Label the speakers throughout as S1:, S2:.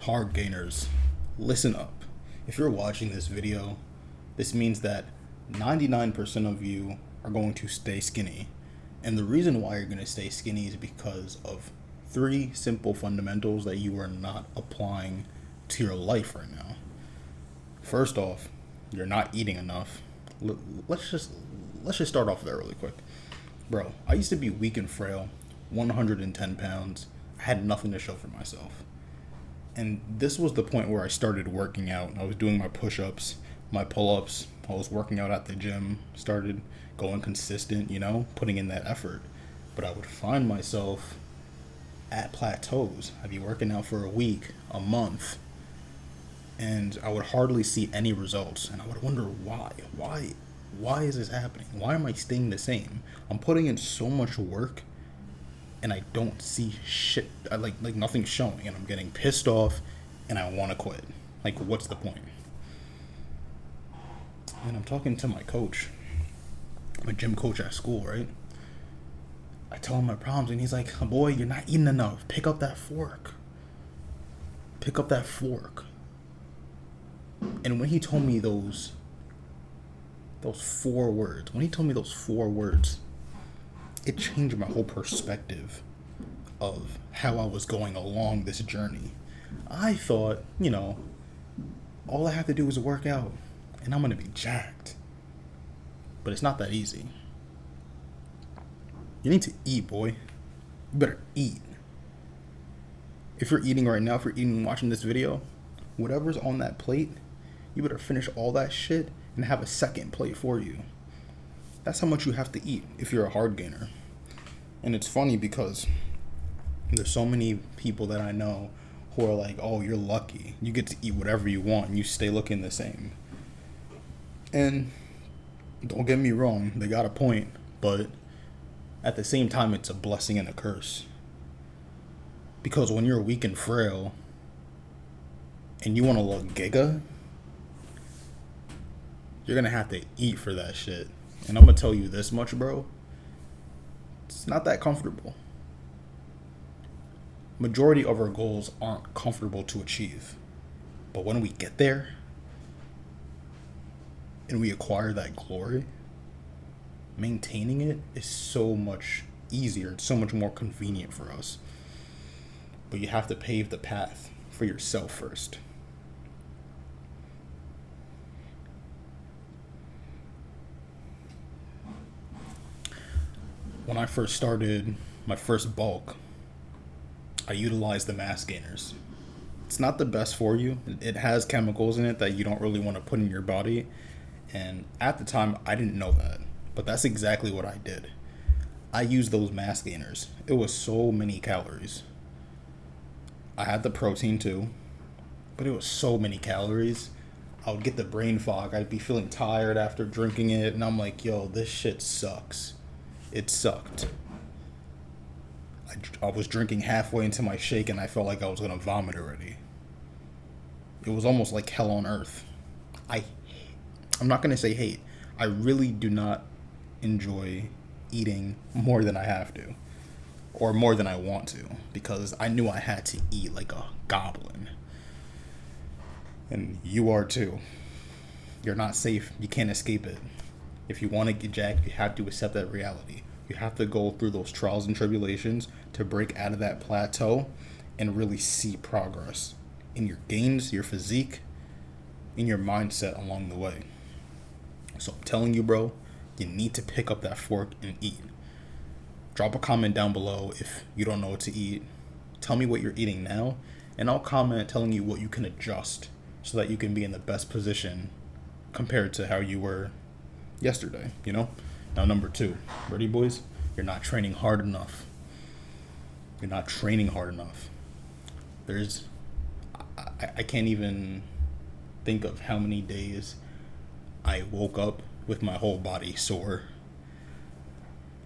S1: Hard gainers, listen up. If you're watching this video, this means that 99% of you are going to stay skinny. And the reason why you're going to stay skinny is because of 3 simple fundamentals that you are not applying to your life right now. First off, you're not eating enough. Let's just start off there really quick. Bro, I used to be weak and frail, 110 pounds. I had nothing to show for myself. And this was the point where I started working out. I was doing my push-ups, my pull-ups. I was working out at the gym, started going consistent, putting in that effort. But I would find myself at plateaus. I'd be working out for a week, a month, and I would hardly see any results. And I would wonder why. Why is this happening? Why am I staying the same? I'm putting in so much work and I don't see shit. I like nothing's showing, and I'm getting pissed off and I want to quit. Like, what's the point? And I'm talking to my coach, my gym coach at school, right? I tell him my problems and he's like, "Boy, you're not eating enough. Pick up that fork. Pick up that fork." And when he told me those 4 words, it changed my whole perspective of how I was going along this journey. I thought, all I have to do is work out and I'm going to be jacked. But it's not that easy. You need to eat, boy. You better eat. If you're eating right now, if you're eating and watching this video, whatever's on that plate, you better finish all that shit and have a second plate for you. That's how much you have to eat if you're a hard gainer. And it's funny because there's so many people that I know who are like, "Oh, you're lucky. You get to eat whatever you want and you stay looking the same." And don't get me wrong, they got a point, but at the same time, it's a blessing and a curse. Because when you're weak and frail and you want to look giga, you're going to have to eat for that shit. And I'm going to tell you this much, bro. It's not that comfortable. Majority of our goals aren't comfortable to achieve. But when we get there and we acquire that glory, maintaining it is so much easier. It's so much more convenient for us. But you have to pave the path for yourself first. When I first started my first bulk, I utilized the mass gainers. It's not the best for you. It has chemicals in it that you don't really want to put in your body. And at the time, I didn't know that. But that's exactly what I did. I used those mass gainers. It was so many calories. I had the protein too, but it was so many calories. I would get the brain fog. I'd be feeling tired after drinking it. And I'm like, yo, this shit sucks. It sucked. I was drinking halfway into my shake and I felt like I was going to vomit already. It was almost like hell on earth. I'm not going to say hate. I really do not enjoy eating more than I have to, or more than I want to, because I knew I had to eat like a goblin. And you are too. You're not safe. You can't escape it. If you want to get jacked, you have to accept that reality. You have to go through those trials and tribulations to break out of that plateau and really see progress in your gains, your physique, in your mindset along the way. So I'm telling you, bro, you need to pick up that fork and eat. Drop a comment down below if you don't know what to eat. Tell me what you're eating now, and I'll comment telling you what you can adjust so that you can be in the best position compared to how you were yesterday, Now, number 2, ready, boys? You're not training hard enough. You're not training hard enough. I can't even think of how many days I woke up with my whole body sore.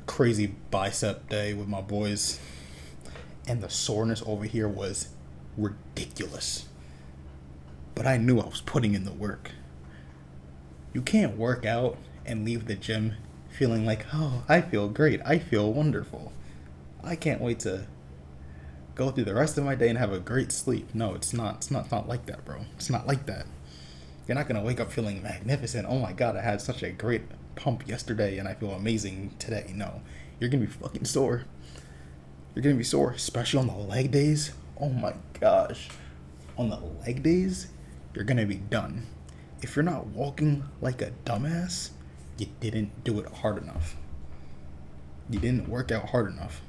S1: Crazy bicep day with my boys, and the soreness over here was ridiculous. But I knew I was putting in the work. You can't work out and leave the gym feeling like, "Oh, I feel great. I feel wonderful. I can't wait to go through the rest of my day and have a great sleep. No, it's not. It's not like that, bro. It's not like that. You're not gonna wake up feeling magnificent. Oh my god, I had such a great pump yesterday and I feel amazing today. No, you're gonna be fucking sore. You're gonna be sore, especially on the leg days. Oh my gosh, on the leg days, you're gonna be done. If you're not walking like a dumbass, you didn't do it hard enough. You didn't work out hard enough.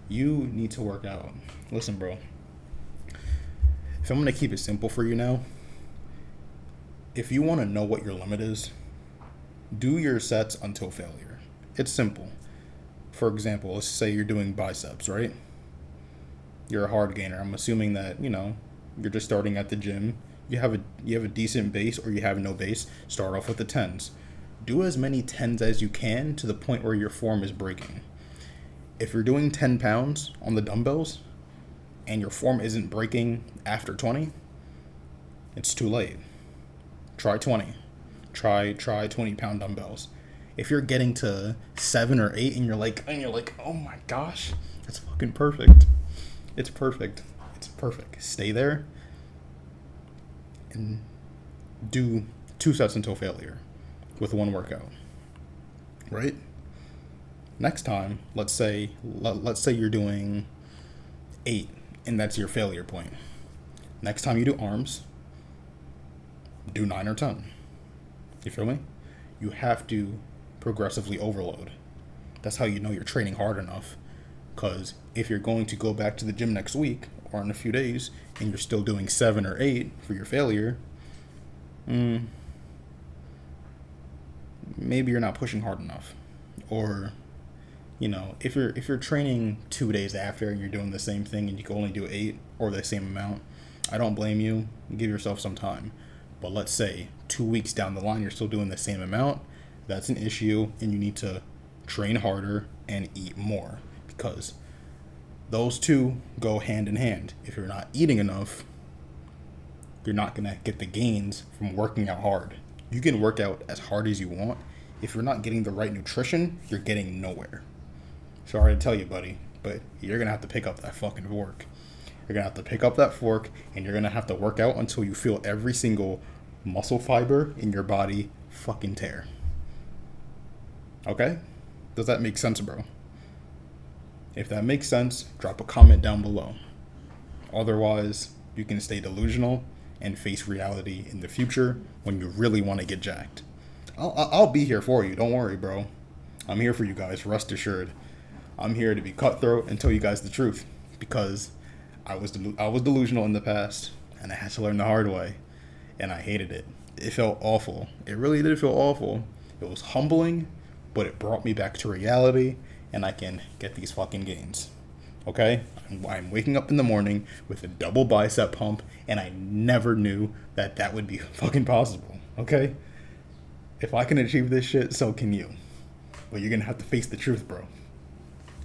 S1: You need to work out. Listen, bro. If I'm gonna keep it simple for you now, if you want to know what your limit is, do your sets until failure. It's simple. For example, let's say you're doing biceps, right? You're a hard gainer. I'm assuming that, you're just starting at the gym. You have a decent base or you have no base. Start off with the 10s. Do as many 10s as you can to the point where your form is breaking. If you're doing 10 pounds on the dumbbells and your form isn't breaking after 20, it's too late. Try 20. Try 20-pound dumbbells. If you're getting to 7 or 8 and you're like, oh my gosh, that's fucking perfect. It's perfect. It's perfect. Stay there and do 2 sets until failure with 1 workout. Right? Next time, let's say you're doing 8 and that's your failure point. Next time you do arms, do 9 or 10. You feel me? You have to progressively overload. That's how you know you're training hard enough. Because if you're going to go back to the gym next week or in a few days and you're still doing 7 or 8 for your failure, maybe you're not pushing hard enough. Or, if you're training 2 days after and you're doing the same thing and you can only do 8 or the same amount, I don't blame you. Give yourself some time. But let's say 2 weeks down the line, you're still doing the same amount. That's an issue, and you need to train harder and eat more because those two go hand in hand. If you're not eating enough, you're not going to get the gains from working out hard. You can work out as hard as you want. If you're not getting the right nutrition, you're getting nowhere. Sorry to tell you, buddy, but you're going to have to pick up that fucking fork. You're going to have to pick up that fork and you're going to have to work out until you feel every single muscle fiber in your body fucking tear. Okay? Does that make sense, bro? If that makes sense, drop a comment down below. Otherwise, you can stay delusional and face reality in the future when you really want to get jacked. I'll be here for you. Don't worry, bro. I'm here for you guys. Rest assured. I'm here to be cutthroat and tell you guys the truth because I was delusional in the past, and I had to learn the hard way, and I hated it. It felt awful. It really did feel awful. It was humbling, but it brought me back to reality, and I can get these fucking gains. Okay? I'm waking up in the morning with a double bicep pump, and I never knew that would be fucking possible. Okay? If I can achieve this shit, so can you. But you're gonna have to face the truth, bro.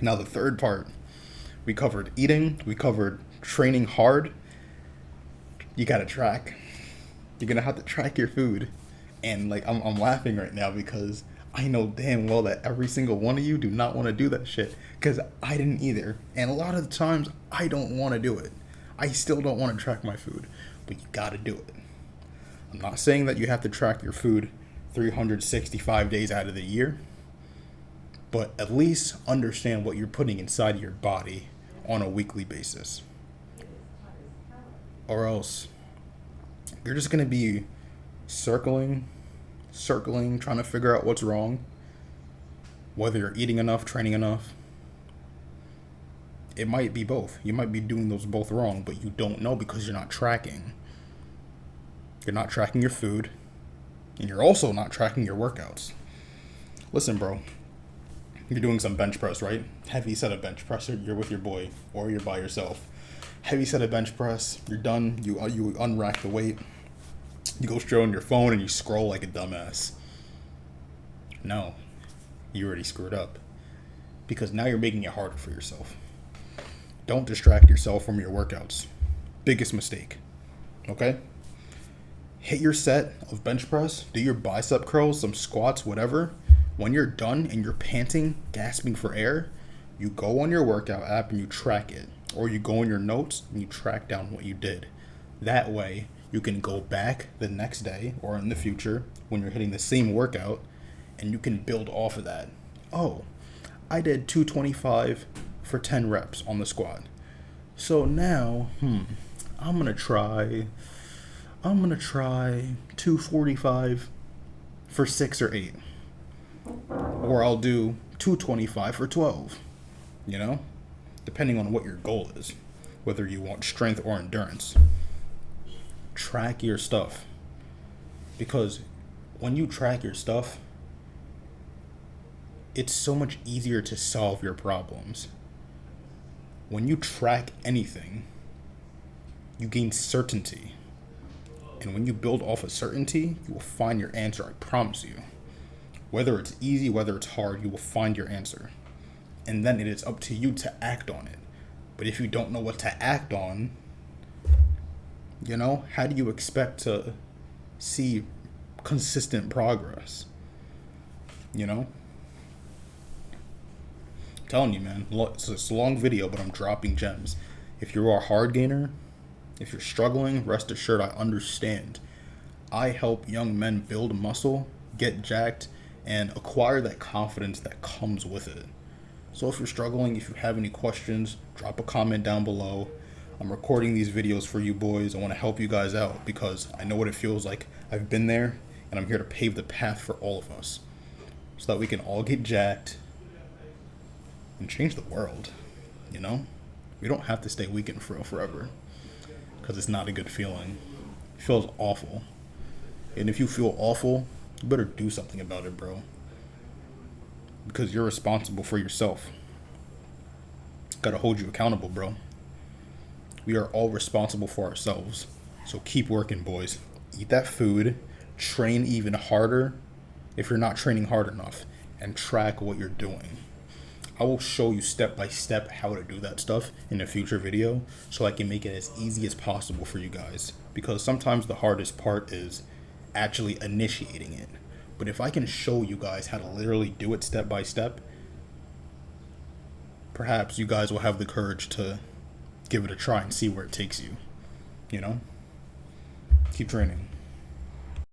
S1: Now the third part. We covered eating. We covered training hard. You gotta track. You're gonna have to track your food. And I'm laughing right now because I know damn well that every single one of you do not want to do that shit. Because I didn't either. And a lot of the times I don't want to do it. I still don't want to track my food. But you gotta do it. I'm not saying that you have to track your food 365 days out of the year. But at least understand what you're putting inside your body on a weekly basis. Or else you're just going to be circling, trying to figure out what's wrong. Whether you're eating enough, training enough. It might be both. You might be doing those both wrong, but you don't know because you're not tracking. You're not tracking your food, and you're also not tracking your workouts. Listen, bro. You're doing some bench press, right? Heavy set of bench press. You're with your boy, or you're by yourself. Heavy set of bench press. You're done. You unrack the weight. You go straight on your phone and you scroll like a dumbass. No, you already screwed up. Because now you're making it harder for yourself. Don't distract yourself from your workouts. Biggest mistake. Okay? Hit your set of bench press. Do your bicep curls, some squats, whatever. When you're done and you're panting, gasping for air, you go on your workout app and you track it. or you go in your notes and you track down what you did. That way, you can go back the next day or in the future when you're hitting the same workout and you can build off of that. Oh, I did 225 for 10 reps on the squat. So now, I'm gonna try 245 for 6 or 8. Or I'll do 225 for 12. You know? Depending on what your goal is. Whether you want strength or endurance. Track your stuff. Because when you track your stuff, it's so much easier to solve your problems. When you track anything, you gain certainty. And when you build off of certainty, you will find your answer, I promise you. Whether it's easy, whether it's hard, you will find your answer. And then it is up to you to act on it. But if you don't know what to act on, how do you expect to see consistent progress? I'm telling you, man, it's a long video, but I'm dropping gems. If you're a hard gainer, if you're struggling, rest assured I understand. I help young men build muscle, get jacked, and acquire that confidence that comes with it. So if you're struggling, if you have any questions, drop a comment down below. I'm recording these videos for you boys. I want to help you guys out because I know what it feels like. I've been there, and I'm here to pave the path for all of us so that we can all get jacked and change the world. We don't have to stay weak and frail forever because it's not a good feeling. It feels awful. And if you feel awful, you better do something about it, bro. Because you're responsible for yourself. Gotta hold you accountable, bro. We are all responsible for ourselves. So keep working, boys. Eat that food. Train even harder if you're not training hard enough. And track what you're doing. I will show you step by step how to do that stuff in a future video so I can make it as easy as possible for you guys. Because sometimes the hardest part is actually initiating it. But if I can show you guys how to literally do it step by step, perhaps you guys will have the courage to give it a try and see where it takes you. Keep training.